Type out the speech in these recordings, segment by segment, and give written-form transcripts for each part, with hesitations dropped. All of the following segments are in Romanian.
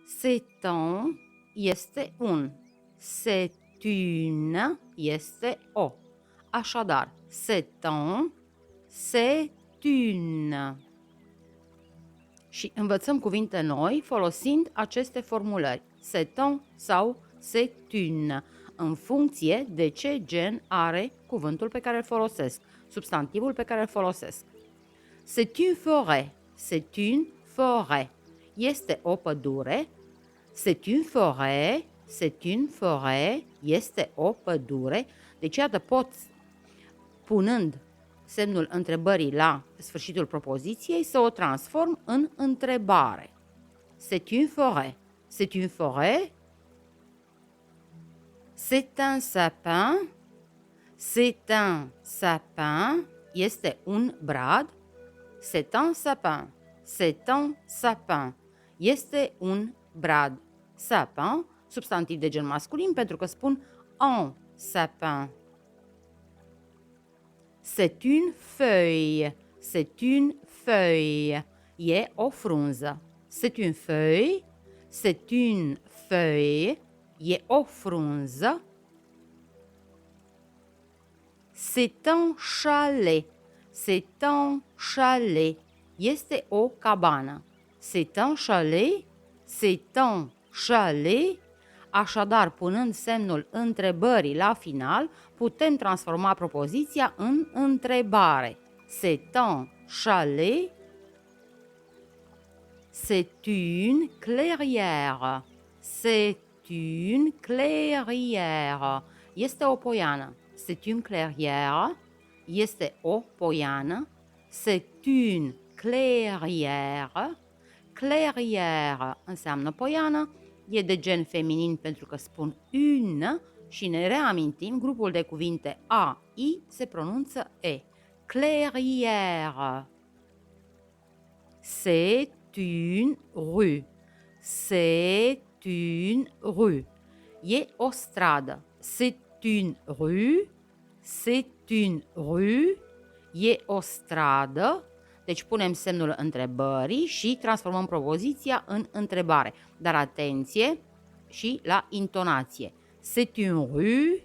C'est un este un. C'est une este o. Așadar, c'est un, c'est une. Și învățăm cuvinte noi folosind aceste formulări, c'est un sau c'est une, în funcție de ce gen are cuvântul pe care îl folosesc, substantivul pe care îl folosesc. C'est une forêt, c'est une forêt. Este o pădure. C'est une forêt, c'est une forêt. Este o pădure. Deci, iată, pot, punând semnul întrebării la sfârșitul propoziției, să o transform în întrebare. C'est une forêt. C'est une forêt. C'est un sapin. C'est un sapin. Este un brad. C'est un sapin. C'est un sapin. Este un brad. Sapin, substantiv de gen masculin, pentru că spun un sapin. C'est une feuille. C'est une feuille. E o frunză. C'est une feuille. C'est une feuille. E o frunză. C'est un chalet. C'est un chalet. Este o cabană. C'est un chalet. C'est un chalet. Așadar, punând semnul întrebării la final, putem transforma propoziția în întrebare. C'est un chalet. C'est une clairière. C'est une clairière. Este o poiană. C'est une clairière. Este o poiană. C'est une clairière. Clairière înseamnă poiană. E de gen feminin pentru că spun une și ne reamintim, grupul de cuvinte a, i se pronunță e. Clairière. C'est une rue. C'est une rue. E o stradă. C'est une rue. C'est une rue. E o stradă. Deci punem semnul întrebării și transformăm propoziția în întrebare. Dar atenție și la intonație. C'est une rue.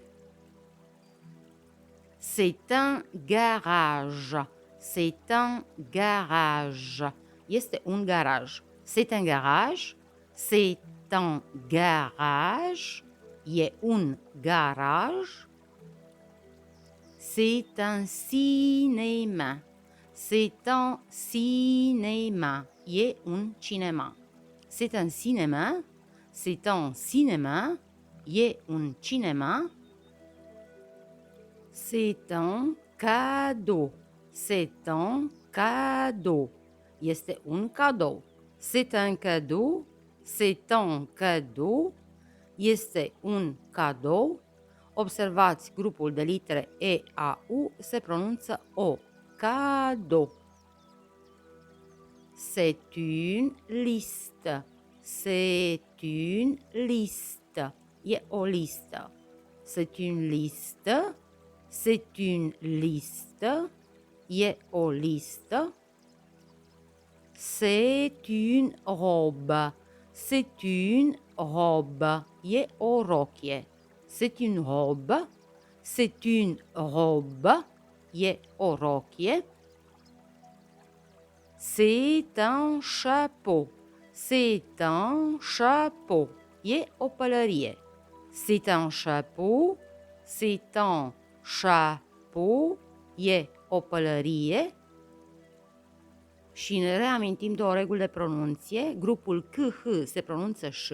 C'est un garage. C'est un garage. Este un garaj. C'est un garage. C'est un garage. E un garaj. C'est un cinéma. C'est un cinéma. E un cinema. C'est un cinéma. C'est un cinéma. E un cinema. C'est un cadeau. C'est un cadeau. Este un cadou. C'est un cadeau. C'est un cadeau. Este un cadou. Observați, grupul de litere E, A, U se pronunță O. Cadeau. C'est une liste. C'est une liste. E o listă. C'est une liste. C'est une liste. E o listă. C'est une robe. C'est une robe. E o rochie. C'est une robe. C'est une robe. E o rochie. C'est un chapeau. C'est un chapeau. E o pălărie. C'est un chapeau. C'est un chapeau. E o pălărie. Și ne reamintim două reguli de pronunție. Grupul KH se pronunță ș,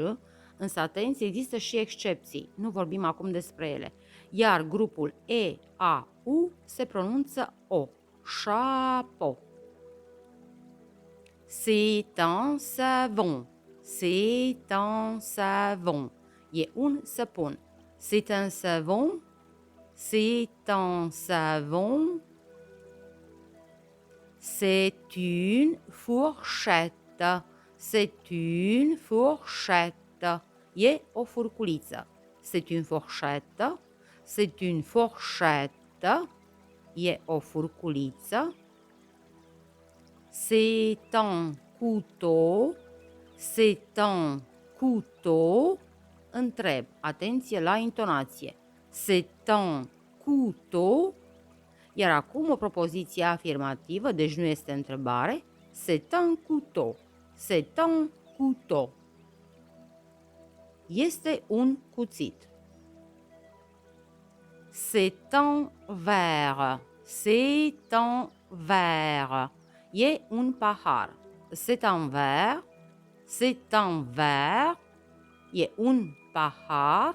însă atenție, există și excepții. Nu vorbim acum despre ele. Iar grupul E, A, U se pronunță O. Chapeau. C'est un savon. C'est un savon. E un săpun. C'est un savon. C'est un savon. C'est une fourchette. C'est une fourchette. E o furculiță. C'est une fourchette. C'est une fourchette. E o furculiță. C'est un couteau. C'est un couteau, întreb. Atenție la intonație. C'est un couteau. Iar acum o propoziție afirmativă, deci nu este întrebare. C'est un couteau. C'est un couteau. Este un cuțit. C'est un verre. C'est un verre. E un pahar. C'est un verre. C'est un verre. E un pahar.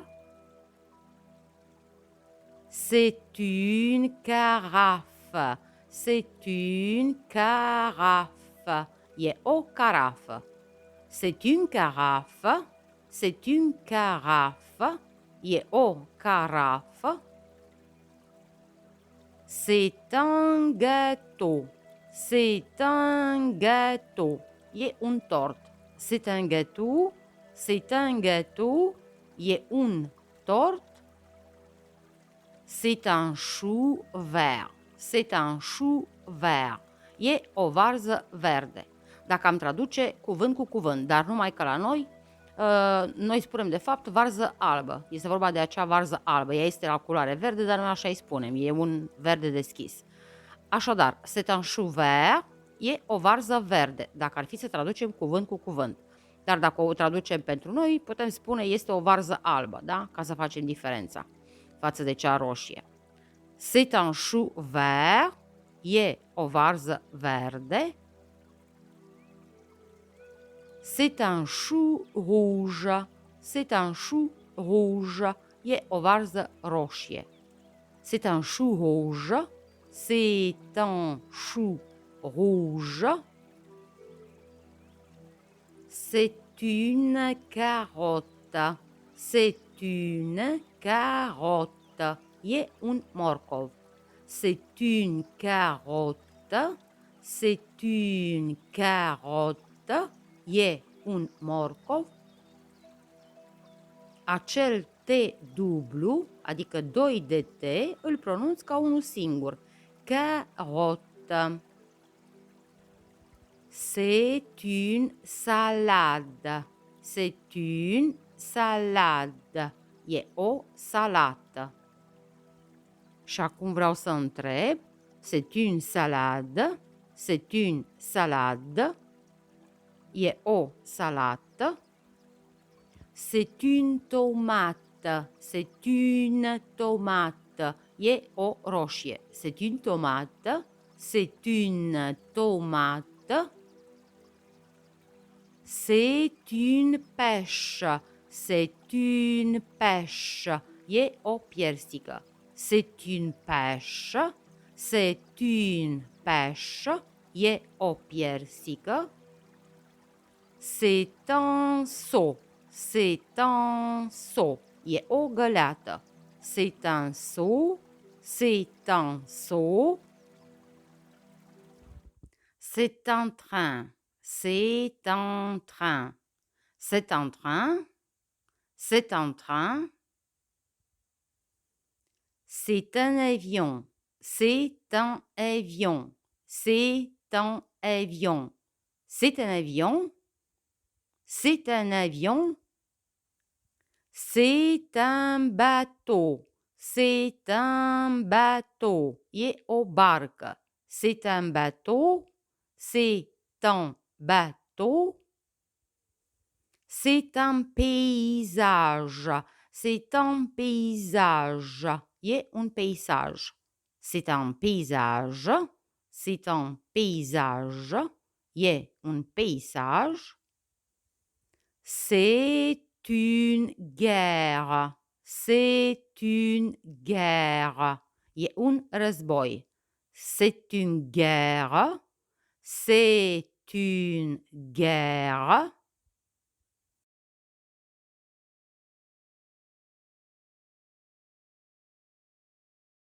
C'est une carafe. C'est une carafe. E o carafă. C'est une carafe. C'est une carafe. E o carafă. C'est un gâteau. C'est un gâteau. E un tort. C'est un gâteau. C'est un gâteau. E un tort. C'est un chou vert. C'est un chou vert. E o varză verde. Dacă am traduce cuvânt cu cuvânt, dar numai că la noi spunem de fapt varză albă. Este vorba de acea varză albă. Ea este la culoare verde, dar noi așa îi spunem. E un verde deschis. Așadar, c'est un chou vert e o varză verde, dacă ar fi să traducem cuvânt cu cuvânt. Dar dacă o traducem pentru noi, putem spune este o varză albă, da? Ca să facem diferența față de cea roșie. C'est un chou vert e o varză verde. C'est un chou rouge. C'est un chou rouge. E o varză roșie. C'est un chou rouge. C'est un chou rouge. C'est une carotte. C'est une carotte. E un morcov. C'est une carotte. C'est une carotte. E un morcov. Acel T dublu, adică 2 de T, îl pronunț ca unul singur. Carotte. C'est une salade. C'est une salade. E o salată. Și acum vreau să întreb. C'est une salade. C'est une salade. E o salată. C'est une tomate. C'est une tomate. E o roșie. C'est une tomate. C'est une tomate. C'est une pêche. C'est une pêche. E o piersică. C'est une pêche. C'est une pêche. E o piersică. C'est un seau. C'est un seau. E o găleată. C'est un seau. C'est un seau. C'est un train. C'est un train. C'est un train. C'est un train. C'est un avion. C'est un avion. C'est un avion. C'est un avion. C'est un avion. C'est un bateau. C'est un bateau. E o barcă. C'est un bateau. C'est un bateau. C'est un paysage. C'est un paysage. E un peisaj. C'est un paysage. C'est un paysage. E un peisaj. C'est une guerre. C'est une guerre. E un război. C'est une guerre. C'est une guerre.